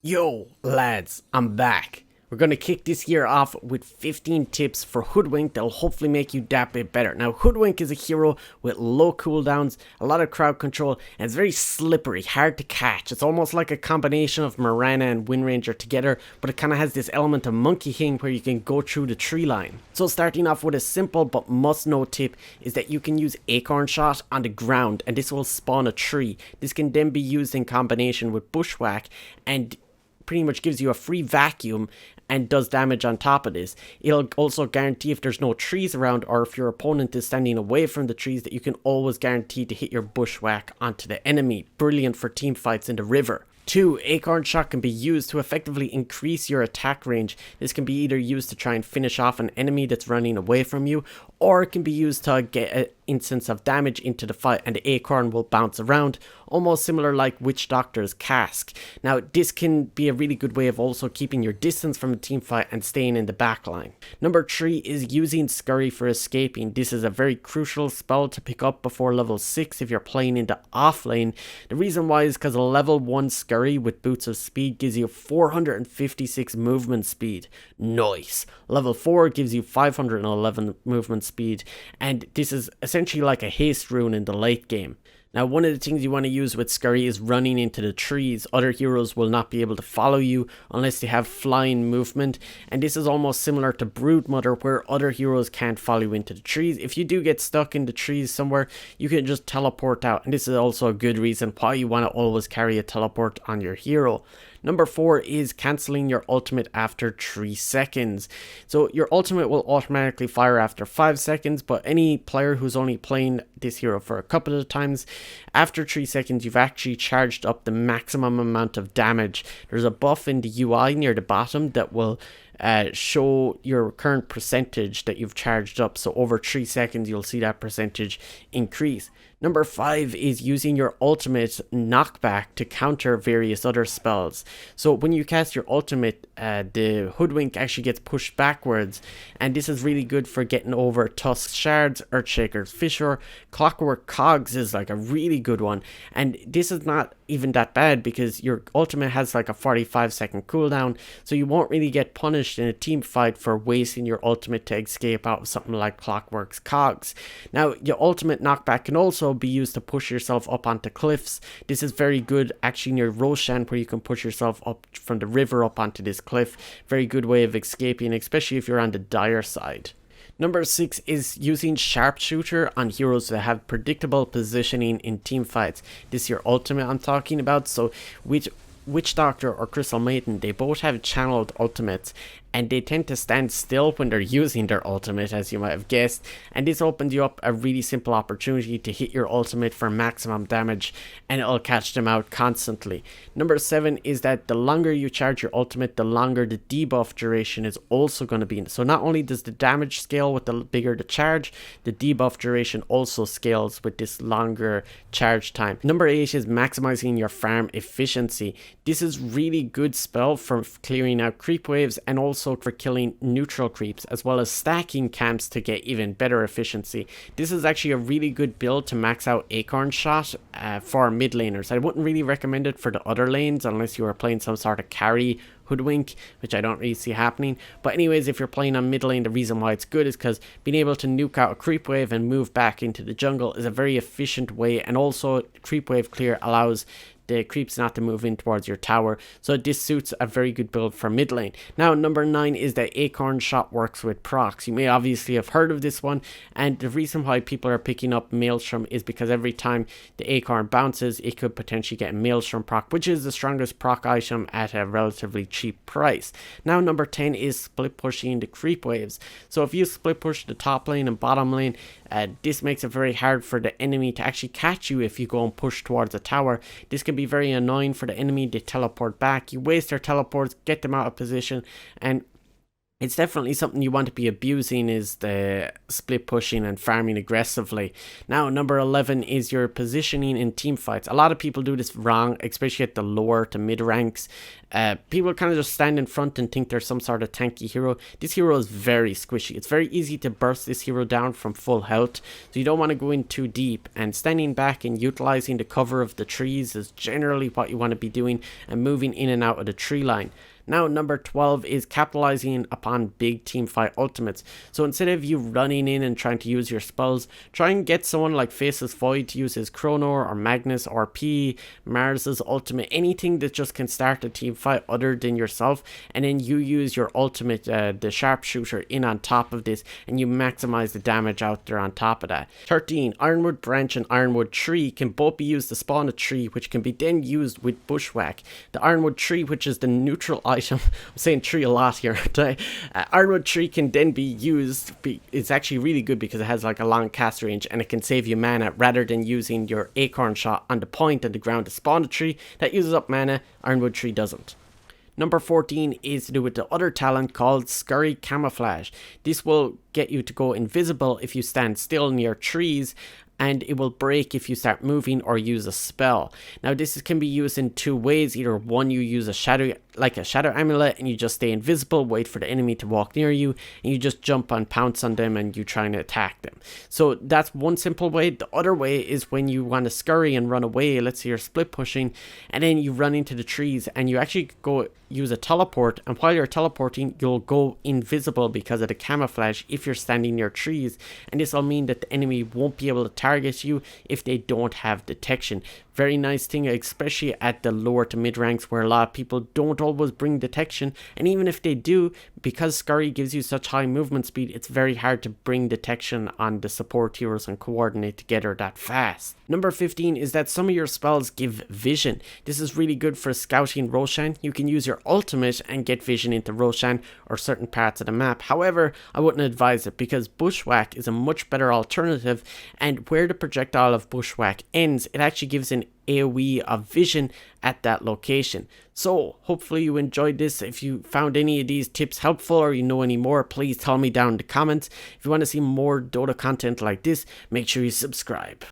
Yo, lads, I'm back. We're gonna kick this year off with 15 tips for Hoodwink that'll hopefully make you that bit better. Now, Hoodwink is a hero with low cooldowns, a lot of crowd control, and it's very slippery, hard to catch. It's almost like a combination of Mirana and Windranger together, but it kind of has this element of Monkey King where you can go through the tree line. So starting off with a simple but must-know tip is that you can use Acorn Shot on the ground, and this will spawn a tree. This can then be used in combination with bushwack, and pretty much gives you a free vacuum and does damage on top of this. It'll also guarantee if there's no trees around or if your opponent is standing away from the trees that you can always guarantee to hit your bushwack onto the enemy. Brilliant for team fights in the river. 2. Acorn Shot can be used to effectively increase your attack range. This can be either used to try and finish off an enemy that's running away from you, or it can be used to get an instance of damage into the fight and the acorn will bounce around, almost similar like Witch Doctor's Cask. Now, this can be a really good way of also keeping your distance from a team fight and staying in the backline. Number 3 is using Scurry for escaping. This is a very crucial spell to pick up before level 6 if you're playing in the off lane. The reason why is because a level 1 Scurry with Boots of Speed gives you 456 movement speed. Nice. Level 4 gives you 511 movement speed, and this is essentially like a haste rune in the late game. Now, one of the things you want to use with Scurry is running into the trees. Other heroes will not be able to follow you unless they have flying movement, and this is almost similar to Broodmother where other heroes can't follow you into the trees. If you do get stuck in the trees somewhere, you can just teleport out, and this is also a good reason why you want to always carry a teleport on your hero. Number 4 is cancelling your ultimate after 3 seconds. So your ultimate will automatically fire after 5 seconds, but any player who's only playing this hero for a couple of times, after 3 seconds you've actually charged up the maximum amount of damage. There's a buff in the UI near the bottom that will show your current percentage that you've charged up. So over 3 seconds you'll see that percentage increase. Number 5 is using your ultimate Knockback to counter various other spells. So when you cast your ultimate, the Hoodwink actually gets pushed backwards, and this is really good for getting over Tusk Shards, Earthshaker's Fissure. Clockwork Cogs is like a really good one, and this is not even that bad because your ultimate has like a 45-second cooldown, so you won't really get punished in a team fight for wasting your ultimate to escape out of something like Clockwork's Cogs. Now, your ultimate Knockback can also be used to push yourself up onto cliffs. This is very good actually near Roshan, where you can push yourself up from the river up onto this cliff. Very good way of escaping, especially if you're on the dire side. Number 6 is using Sharpshooter on heroes that have predictable positioning in team fights. This is your ultimate I'm talking about. So Witch Doctor or Crystal Maiden, they both have channeled ultimates, and they tend to stand still when they're using their ultimate, as you might have guessed, and this opens you up a really simple opportunity to hit your ultimate for maximum damage, and it'll catch them out constantly. Number 7 is that the longer you charge your ultimate, the longer the debuff duration is also going to be. So not only does the damage scale with the bigger the charge, the debuff duration also scales with this longer charge time. Number 8 is maximizing your farm efficiency. This is really good spell for clearing out creep waves and also for killing neutral creeps, as well as stacking camps to get even better efficiency. This is actually a really good build to max out Acorn Shot for mid laners. I wouldn't really recommend it for the other lanes unless you are playing some sort of carry Hoodwink, which I don't really see happening. But anyways, if you're playing on mid lane, the reason why it's good is because being able to nuke out a creep wave and move back into the jungle is a very efficient way, and also creep wave clear allows the creeps not to move in towards your tower, so this suits a very good build for mid lane. Now, number 9 is that Acorn Shot works with procs. You may obviously have heard of this one, and the reason why people are picking up Maelstrom is because every time the acorn bounces, it could potentially get a Maelstrom proc, which is the strongest proc item at a relatively cheap price. Now, number 10 is split pushing the creep waves. So if you split push the top lane and bottom lane, this makes it very hard for the enemy to actually catch you if you go and push towards a tower. This can be very annoying for the enemy. They teleport back, you waste their teleports, get them out of position, and It's definitely something you want to be abusing, is the split pushing and farming aggressively. Now, number 11 is your positioning in team fights. A lot of people do this wrong, especially at the lower to mid ranks. People kind of just stand in front and think they're some sort of tanky hero. This hero is very squishy. It's very easy to burst this hero down from full health, so you don't want to go in too deep. And standing back and utilizing the cover of the trees is generally what you want to be doing, and moving in and out of the tree line. Now, number 12 is capitalizing upon big team fight ultimates. So instead of you running in and trying to use your spells, try and get someone like Faceless Void to use his Chrono or Magnus or P, Mars's ultimate, anything that just can start a team fight other than yourself, and then you use your ultimate, the sharpshooter, in on top of this, and you maximize the damage out there on top of that. 13, Ironwood Branch and Ironwood Tree can both be used to spawn a tree, which can be then used with bushwack. The Ironwood Tree, which is the neutral item, I'm saying tree a lot here today. Ironwood Tree can then be used. It's actually really good because it has like a long cast range, and it can save you mana rather than using your Acorn Shot on the point and the ground to spawn a tree that uses up mana. Ironwood Tree doesn't. Number 14 is to do with the other talent called Scurry Camouflage. This will get you to go invisible if you stand still near trees, and it will break if you start moving or use a spell. Now, this can be used in two ways. Either one, you use a shadow amulet, and you just stay invisible, wait for the enemy to walk near you, and you just jump and pounce on them and you trying to attack them. So that's one simple way. The other way is when you want to scurry and run away. Let's say you're split pushing, and then you run into the trees, and you actually go use a teleport, and while you're teleporting, you'll go invisible because of the camouflage if you're standing near trees, and this will mean that the enemy won't be able to target you if they don't have detection. Very nice thing, especially at the lower to mid ranks, where a lot of people don't always bring detection, and even if they do, because Scurry gives you such high movement speed, it's very hard to bring detection on the support heroes and coordinate together that fast. Number 15 is that some of your spells give vision. This is really good for scouting Roshan. You can use your ultimate and get vision into Roshan or certain parts of the map. However, I wouldn't advise it because bushwack is a much better alternative, and where the projectile of bushwack ends, it actually gives an AoE of vision at that location. So hopefully you enjoyed this. If you found any of these tips helpful, or you know any more, please tell me down in the comments. If you want to see more Dota content like this, make sure you subscribe.